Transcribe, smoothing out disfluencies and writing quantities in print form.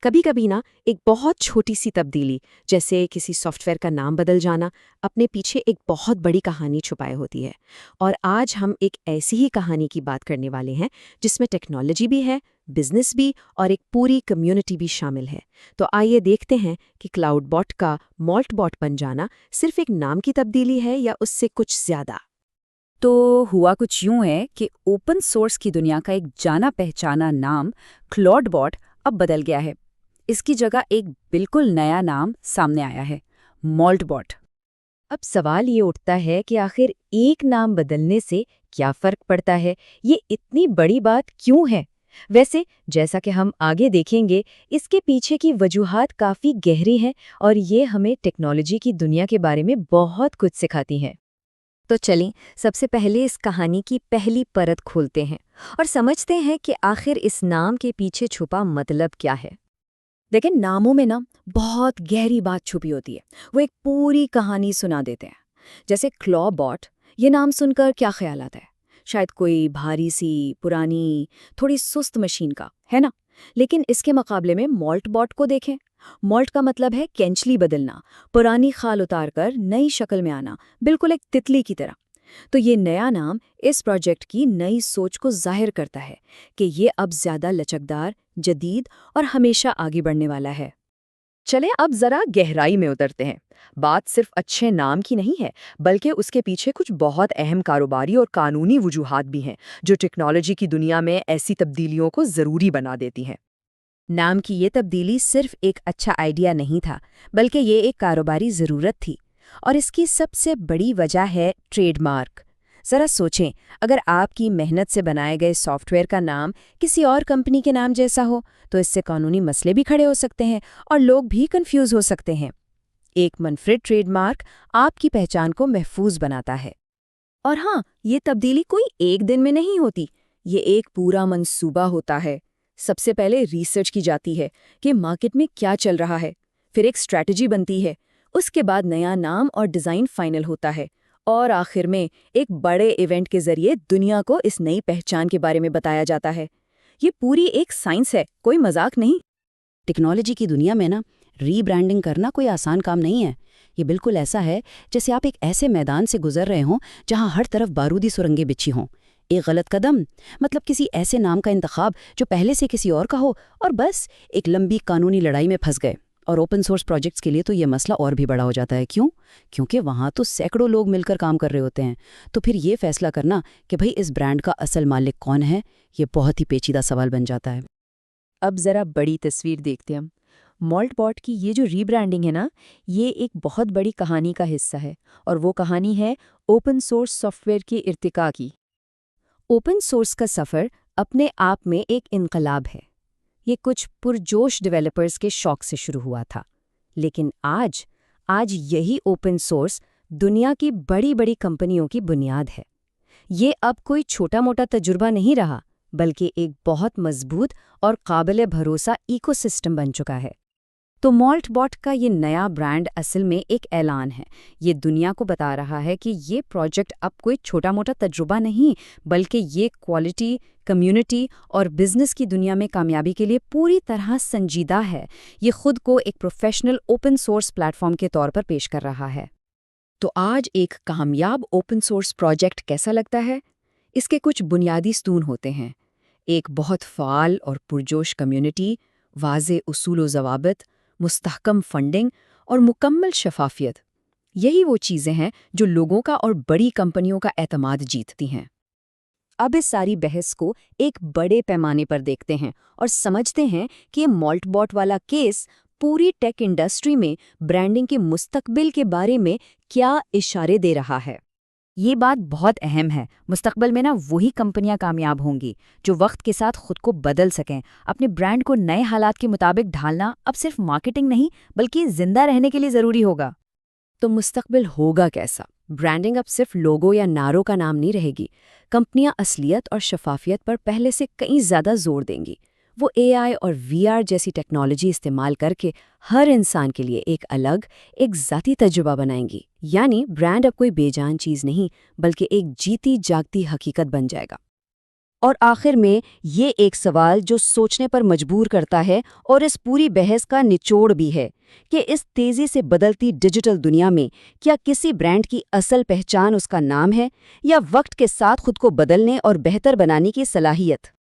کبھی کبھی نا ایک بہت چھوٹی سی تبدیلی، جیسے کسی سافٹ ویئر کا نام بدل جانا، اپنے پیچھے ایک بہت بڑی کہانی چھپائے ہوتی ہے۔ اور آج ہم ایک ایسی ہی کہانی کی بات کرنے والے ہیں جس میں ٹیکنالوجی بھی ہے، بزنس بھی، اور ایک پوری کمیونٹی بھی شامل ہے۔ تو آئیے دیکھتے ہیں کہ کلاؤڈ باٹ کا مالٹ باٹ بن جانا صرف ایک نام کی تبدیلی ہے یا اس سے کچھ زیادہ۔ تو ہوا کچھ یوں ہے کہ اوپن سورس کی دنیا کا ایک جانا پہچانا نام کلاؤڈ باٹ اب بدل گیا ہے۔ اس کی جگہ ایک بالکل نیا نام سامنے آیا ہے، مالٹ باٹ۔ اب سوال یہ اٹھتا ہے کہ آخر ایک نام بدلنے سے کیا فرق پڑتا ہے؟ یہ اتنی بڑی بات کیوں ہے؟ ویسے جیسا کہ ہم آگے دیکھیں گے، اس کے پیچھے کی وجوہات کافی گہری ہیں اور یہ ہمیں ٹیکنالوجی کی دنیا کے بارے میں بہت کچھ سکھاتی ہیں۔ تو چلیں سب سے پہلے اس کہانی کی پہلی پرت کھولتے ہیں اور سمجھتے ہیں کہ آخر اس نام کے پیچھے چھپا مطلب کیا ہے۔ دیکھیں، ناموں میں بہت گہری بات چھپی ہوتی ہے، وہ ایک پوری کہانی سنا دیتے ہیں۔ جیسے کلاؤ باٹ، یہ نام سن کر کیا خیال آتا ہے؟ شاید کوئی بھاری سی، پرانی، تھوڑی سست مشین کا، ہے نا؟ لیکن اس کے مقابلے میں مالٹ باٹ کو دیکھیں۔ مالٹ کا مطلب ہے کینچلی بدلنا، پرانی خال اتار کر نئی شکل میں آنا، بالکل ایک تتلی کی طرح۔ تو یہ نیا نام اس پروجیکٹ کی نئی سوچ کو ظاہر کرتا ہے کہ یہ اب زیادہ لچکدار، جدید اور ہمیشہ آگے بڑھنے والا ہے۔ چلیں اب ذرا گہرائی میں اترتے ہیں۔ بات صرف اچھے نام کی نہیں ہے، بلکہ اس کے پیچھے کچھ بہت اہم کاروباری اور قانونی وجوہات بھی ہیں جو ٹیکنالوجی کی دنیا میں ایسی تبدیلیوں کو ضروری بنا دیتی ہیں۔ نام کی یہ تبدیلی صرف ایک اچھا آئیڈیا نہیں تھا، بلکہ یہ ایک کاروباری ضرورت تھی، اور اس کی سب سے بڑی وجہ ہے ٹریڈ مارک۔ ذرا سوچیں، اگر آپ کی محنت سے بنائے گئے سافٹ ویئر کا نام کسی اور کمپنی کے نام جیسا ہو تو اس سے قانونی مسئلے بھی کھڑے ہو سکتے ہیں اور لوگ بھی کنفیوز ہو سکتے ہیں۔ ایک منفرد ٹریڈ مارک آپ کی پہچان کو محفوظ بناتا ہے۔ اور ہاں، یہ تبدیلی کوئی ایک دن میں نہیں ہوتی، یہ ایک پورا منصوبہ ہوتا ہے۔ سب سے پہلے ریسرچ کی جاتی ہے کہ مارکیٹ میں کیا چل رہا ہے، پھر ایک اسٹریٹجی بنتی ہے، اس کے بعد نیا نام اور ڈیزائن فائنل ہوتا ہے، اور آخر میں ایک بڑے ایونٹ کے ذریعے دنیا کو اس نئی پہچان کے بارے میں بتایا جاتا ہے۔ یہ پوری ایک سائنس ہے، کوئی مذاق نہیں۔ ٹیکنالوجی کی دنیا میں ری برانڈنگ کرنا کوئی آسان کام نہیں ہے۔ یہ بالکل ایسا ہے جیسے آپ ایک ایسے میدان سے گزر رہے ہوں جہاں ہر طرف بارودی سرنگیں بچھی ہوں۔ ایک غلط قدم، مطلب کسی ایسے نام کا انتخاب جو پہلے سے کسی اور کا ہو، اور بس ایک لمبی قانونی لڑائی میں پھنس گئے۔ اور اوپن سورس پروجیکٹس کے لیے تو یہ مسئلہ اور بھی بڑا ہو جاتا ہے۔ کیوں؟ کیونکہ وہاں تو سینکڑوں لوگ مل کر کام کر رہے ہوتے ہیں۔ تو پھر یہ فیصلہ کرنا کہ بھئی اس برانڈ کا اصل مالک کون ہے، یہ بہت ہی پیچیدہ سوال بن جاتا ہے۔ اب ذرا بڑی تصویر دیکھتے ہیں ہم۔ مالٹ باٹ کی یہ جو ری برانڈنگ ہے نا، یہ ایک بہت بڑی کہانی کا حصہ ہے، اور وہ کہانی ہے اوپن سورس سافٹ ویئر کی ارتقاء کی۔ اوپن سورس کا سفر اپنے آپ میں ایک انقلاب ہے۔ یہ کچھ پرجوش ڈیولپرز کے شوق سے شروع ہوا تھا، لیکن آج یہی اوپن سورس دنیا کی بڑی بڑی کمپنیوں کی بنیاد ہے۔ یہ اب کوئی چھوٹا موٹا تجربہ نہیں رہا، بلکہ ایک بہت مضبوط اور قابل بھروسہ ایکو سسٹم بن چکا ہے۔ تو مالٹ باٹ کا یہ نیا برانڈ اصل میں ایک اعلان ہے۔ یہ دنیا کو بتا رہا ہے کہ یہ پروجیکٹ اب کوئی چھوٹا موٹا تجربہ نہیں، بلکہ یہ کوالٹی، کمیونٹی اور بزنس کی دنیا میں کامیابی کے لیے پوری طرح سنجیدہ ہے۔ یہ خود کو ایک professional open source plate form کے طور پر پیش کر رہا ہے۔ تو آج ایک کامیاب اوپن سورس پروجیکٹ کیسا لگتا ہے؟ اس کے کچھ بنیادی ستون ہوتے ہیں: ایک بہت فعال اور پرجوش کمیونٹی، واضح اصول و ضوابط، مستحکم فنڈنگ اور مکمل شفافیت۔ یہی وہ چیزیں ہیں جو لوگوں کا اور بڑی کمپنیوں کا اعتماد جیتتی ہیں۔ اب اس ساری بحث کو ایک بڑے پیمانے پر دیکھتے ہیں اور سمجھتے ہیں کہ یہ مالٹ باٹ والا کیس پوری ٹیک انڈسٹری میں برانڈنگ کے مستقبل کے بارے میں کیا اشارے دے رہا ہے۔ یہ بات بہت اہم ہے۔ مستقبل میں وہی کمپنیاں کامیاب ہوں گی جو وقت کے ساتھ خود کو بدل سکیں۔ اپنے برانڈ کو نئے حالات کے مطابق ڈھالنا اب صرف مارکیٹنگ نہیں، بلکہ زندہ رہنے کے لیے ضروری ہوگا۔ تو مستقبل ہوگا کیسا؟ برانڈنگ اب صرف لوگو یا نعروں کا نام نہیں رہے گی۔ کمپنیاں اصلیت اور شفافیت پر پہلے سے کئی زیادہ زور دیں گی۔ وہ AI اور VR جیسی ٹیکنالوجی استعمال کر کے ہر انسان کے لیے ایک ذاتی تجربہ بنائیں گی۔ یعنی برانڈ اب کوئی بے جان چیز نہیں، بلکہ ایک جیتی جاگتی حقیقت بن جائے گا۔ اور آخر میں یہ ایک سوال جو سوچنے پر مجبور کرتا ہے اور اس پوری بحث کا نچوڑ بھی ہے کہ اس تیزی سے بدلتی ڈیجیٹل دنیا میں کیا کسی برانڈ کی اصل پہچان اس کا نام ہے یا وقت کے ساتھ خود کو بدلنے اور بہتر بنانے کی صلاحیت؟